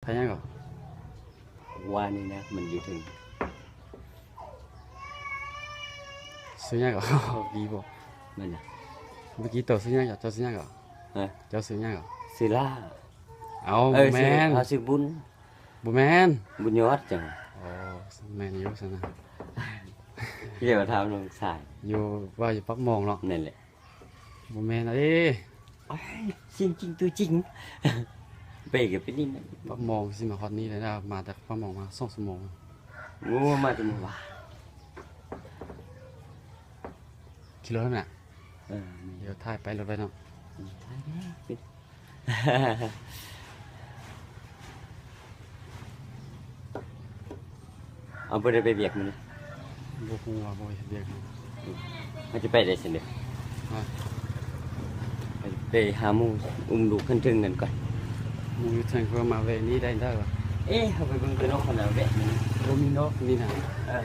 ายยังก่อน ว่านี่นะมันอยู่ถึง ซื้อยังก่อน ดีบ่ มันน่ะ เมื่อกี้ตัวซื้อยังก่อนเจ้าซื้อยังก่อน ฮะ เจ้าซื้อยังก่อน ซื้อล่า เอา เอ้ย แม ซื้อน เอาซื้อบุญ บ่แมน บุญยอดจัง อ๋อแมนอยู่ซั่นนะ เรียกว่าทำลงสาย อยู่ว่าอยู่ปักหมองเนาะ นั่นแหละ บ่แมนเอ้ อ้ายจริงจริงตัวจริง ไปกับไปนี่นะ ปักหมองสิมาฮอดนี้เลยนะมาจากปักหมองมา2ชั่วโมง งูมาจะมาว่า ขี่รถน่ะ เออ เดี๋ยวถ่ายไปรถไปเนาะ เอาไปได้ไปเบียกมันเลย บ่ฮู้ว่าบ่เฮ็ดเวียกหยัง มันจะไปได้สิเดียว ว่า ไปหาหมูอุ้มลูกขึ้นถึงนั่นก่อน หมู่อยู่เทิงเพิ่นมาเวะนี้ได้เด้อ เอ๊ะเอาไปเบิ่งตัวนกคนน่ะแวะมัน บ่มีนกนี่นะ เออ